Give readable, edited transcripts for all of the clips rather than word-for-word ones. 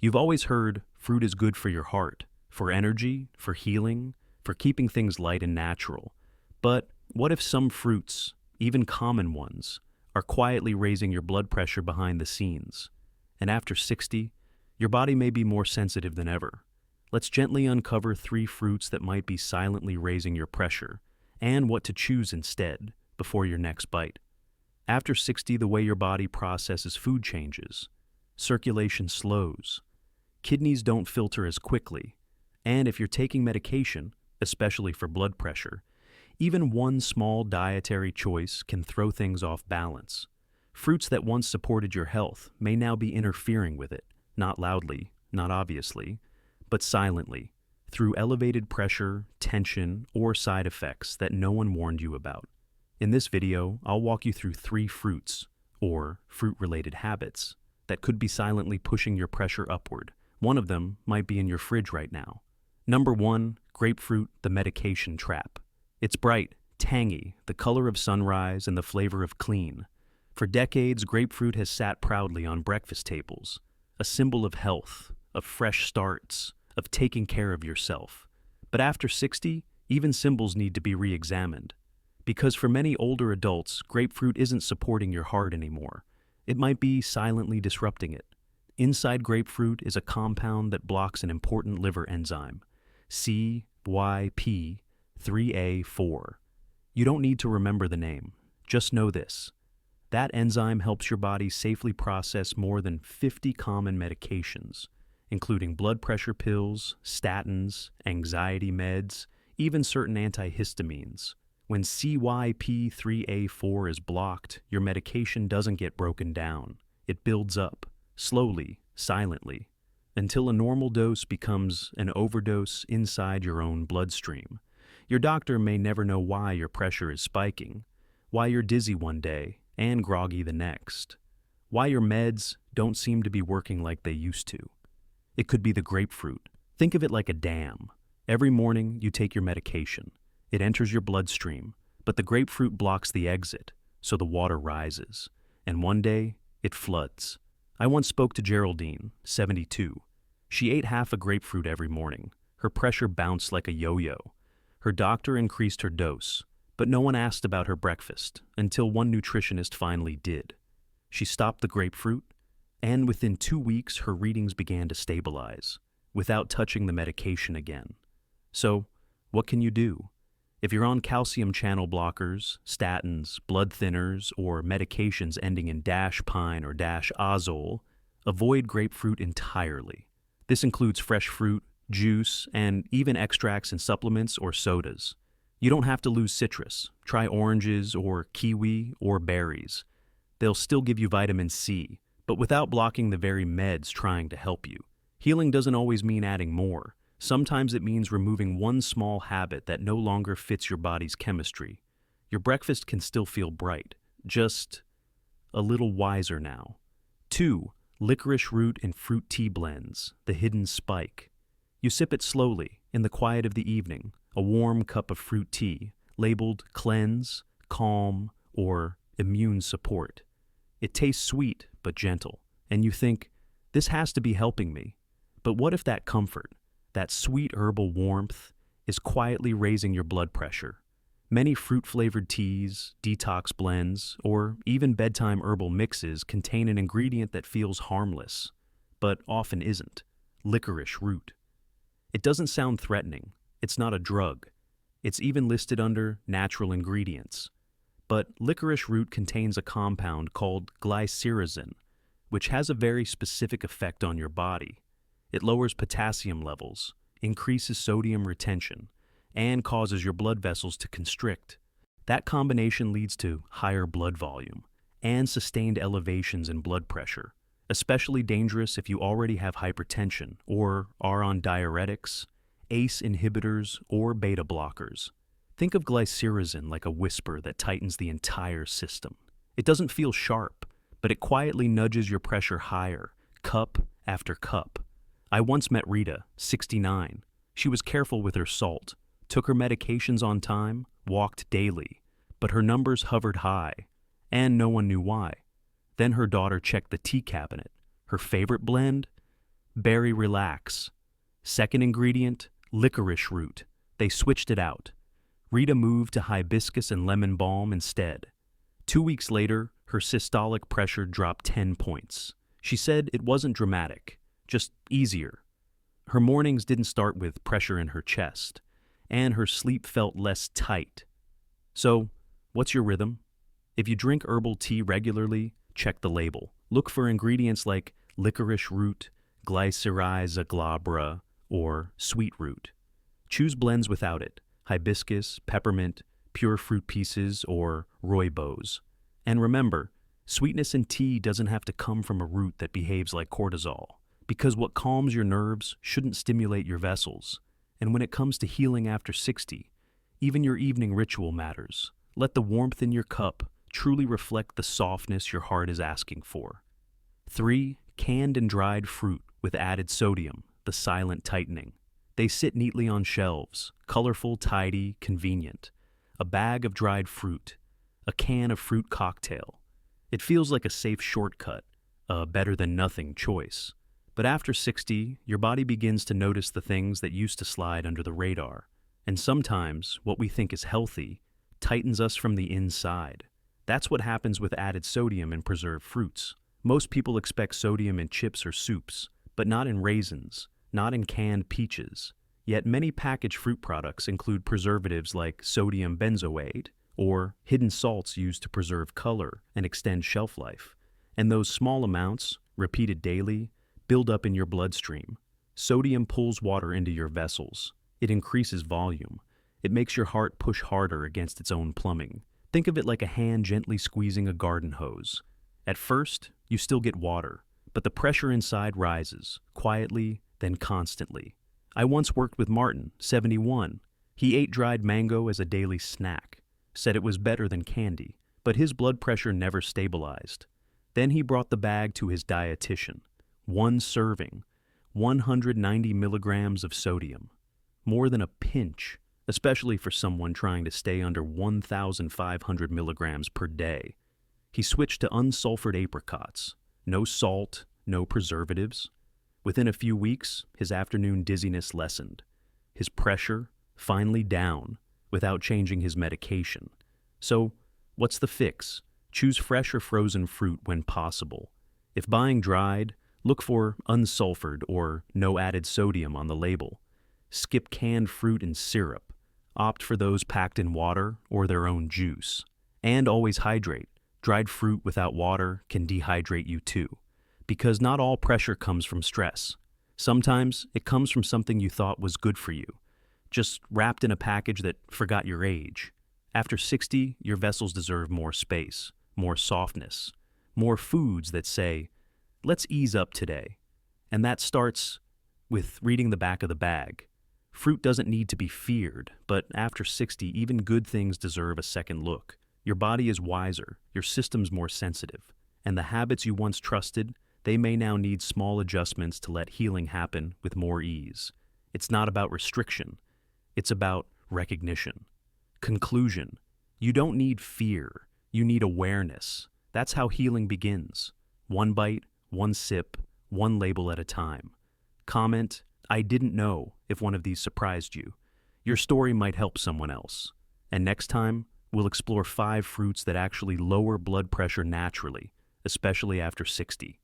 You've always heard fruit is good for your heart, for energy, for healing, for keeping things light and natural. But what if some fruits, even common ones, are quietly raising your blood pressure behind the scenes? And after 60, your body may be more sensitive than ever. Let's gently uncover 3 fruits that might be silently raising your pressure, and what to choose instead before your next bite. After 60, the way your body processes food changes. Circulation slows. Kidneys don't filter as quickly. And if you're taking medication, especially for blood pressure, even one small dietary choice can throw things off balance. Fruits that once supported your health may now be interfering with it, not loudly, not obviously, but silently, through elevated pressure, tension, or side effects that no one warned you about. In this video, I'll walk you through 3 fruits, or fruit-related habits, that could be silently pushing your pressure upward. One of them might be in your fridge right now. Number 1, grapefruit, the medication trap. It's bright, tangy, the color of sunrise and the flavor of clean. For decades, grapefruit has sat proudly on breakfast tables, a symbol of health, of fresh starts, of taking care of yourself. But after 60, even symbols need to be re-examined. Because for many older adults, grapefruit isn't supporting your heart anymore. It might be silently disrupting it. Inside grapefruit is a compound that blocks an important liver enzyme, CYP3A4. You don't need to remember the name. Just know this. That enzyme helps your body safely process more than 50 common medications, including blood pressure pills, statins, anxiety meds, even certain antihistamines. When CYP3A4 is blocked, your medication doesn't get broken down. It builds up, slowly, silently, until a normal dose becomes an overdose inside your own bloodstream. Your doctor may never know why your pressure is spiking, why you're dizzy one day and groggy the next, why your meds don't seem to be working like they used to. It could be the grapefruit. Think of it like a dam. Every morning you take your medication. It enters your bloodstream, but the grapefruit blocks the exit, so the water rises. And one day, it floods. I once spoke to Geraldine, 72. She ate half a grapefruit every morning. Her pressure bounced like a yo-yo. Her doctor increased her dose, but no one asked about her breakfast until one nutritionist finally did. She stopped the grapefruit, and within 2 weeks, her readings began to stabilize, without touching the medication again. So, what can you do? If you're on calcium channel blockers, statins, blood thinners, or medications ending in -pine or -azole, avoid grapefruit entirely. This includes fresh fruit, juice, and even extracts and supplements or sodas. You don't have to lose citrus. Try oranges or kiwi or berries. They'll still give you vitamin C, but without blocking the very meds trying to help you. Healing doesn't always mean adding more. Sometimes it means removing one small habit that no longer fits your body's chemistry. Your breakfast can still feel bright, just a little wiser now. 2, licorice root and fruit tea blends, the hidden spike. You sip it slowly, in the quiet of the evening, a warm cup of fruit tea, labeled cleanse, calm, or immune support. It tastes sweet but gentle, and you think, this has to be helping me. But what if that comfort, that sweet herbal warmth, is quietly raising your blood pressure? Many fruit-flavored teas, detox blends, or even bedtime herbal mixes contain an ingredient that feels harmless, but often isn't: licorice root. It doesn't sound threatening. It's not a drug. It's even listed under natural ingredients. But licorice root contains a compound called glycyrrhizin, which has a very specific effect on your body. It lowers potassium levels, increases sodium retention, and causes your blood vessels to constrict. That combination leads to higher blood volume and sustained elevations in blood pressure, especially dangerous if you already have hypertension or are on diuretics, ACE inhibitors, or beta blockers. Think of glycyrrhizin like a whisper that tightens the entire system. It doesn't feel sharp, but it quietly nudges your pressure higher, cup after cup. I once met Rita, 69. She was careful with her salt, took her medications on time, walked daily, but her numbers hovered high, and no one knew why. Then her daughter checked the tea cabinet. Her favorite blend? Berry Relax. Second ingredient, licorice root. They switched it out. Rita moved to hibiscus and lemon balm instead. 2 weeks later, her systolic pressure dropped 10 points. She said it wasn't dramatic, just easier. Her mornings didn't start with pressure in her chest, and her sleep felt less tight. So, what's your rhythm? If you drink herbal tea regularly, check the label. Look for ingredients like licorice root, glycyrrhiza glabra, or sweet root. Choose blends without it: hibiscus, peppermint, pure fruit pieces, or rooibos. And remember, sweetness in tea doesn't have to come from a root that behaves like cortisol, because what calms your nerves shouldn't stimulate your vessels. And when it comes to healing after 60, even your evening ritual matters. Let the warmth in your cup truly reflect the softness your heart is asking for. 3. Canned and dried fruit with added sodium, the silent tightening. They sit neatly on shelves, colorful, tidy, convenient. A bag of dried fruit, a can of fruit cocktail. It feels like a safe shortcut, a better-than-nothing choice. But after 60, your body begins to notice the things that used to slide under the radar. And sometimes, what we think is healthy tightens us from the inside. That's what happens with added sodium in preserved fruits. Most people expect sodium in chips or soups, but not in raisins, not in canned peaches. Yet many packaged fruit products include preservatives like sodium benzoate or hidden salts used to preserve color and extend shelf life. And those small amounts, repeated daily, build up in your bloodstream. Sodium pulls water into your vessels. It increases volume. It makes your heart push harder against its own plumbing. Think of it like a hand gently squeezing a garden hose. At first, you still get water, but the pressure inside rises, quietly, then constantly. I once worked with Martin, 71. He ate dried mango as a daily snack, said it was better than candy, but his blood pressure never stabilized. Then he brought the bag to his dietitian. One serving, 190 milligrams of sodium. More than a pinch, especially for someone trying to stay under 1,500 milligrams per day. He switched to unsulfured apricots. No salt, no preservatives. Within a few weeks, his afternoon dizziness lessened. His pressure finally down without changing his medication. So, what's the fix? Choose fresh or frozen fruit when possible. If buying dried, look for unsulfured or no added sodium on the label. Skip canned fruit and syrup. Opt for those packed in water or their own juice. And always hydrate. Dried fruit without water can dehydrate you too. Because not all pressure comes from stress. Sometimes it comes from something you thought was good for you, just wrapped in a package that forgot your age. After 60, your vessels deserve more space, more softness, more foods that say, let's ease up today. And that starts with reading the back of the bag. Fruit doesn't need to be feared, but after 60, even good things deserve a second look. Your body is wiser, your system's more sensitive, and the habits you once trusted, they may now need small adjustments to let healing happen with more ease. It's not about restriction, it's about recognition. Conclusion: you don't need fear, you need awareness. That's how healing begins. One bite, one sip, one label at a time. Comment, I didn't know, if one of these surprised you. Your story might help someone else. And next time, we'll explore 5 fruits that actually lower blood pressure naturally, especially after 60.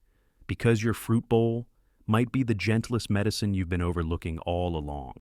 Because your fruit bowl might be the gentlest medicine you've been overlooking all along.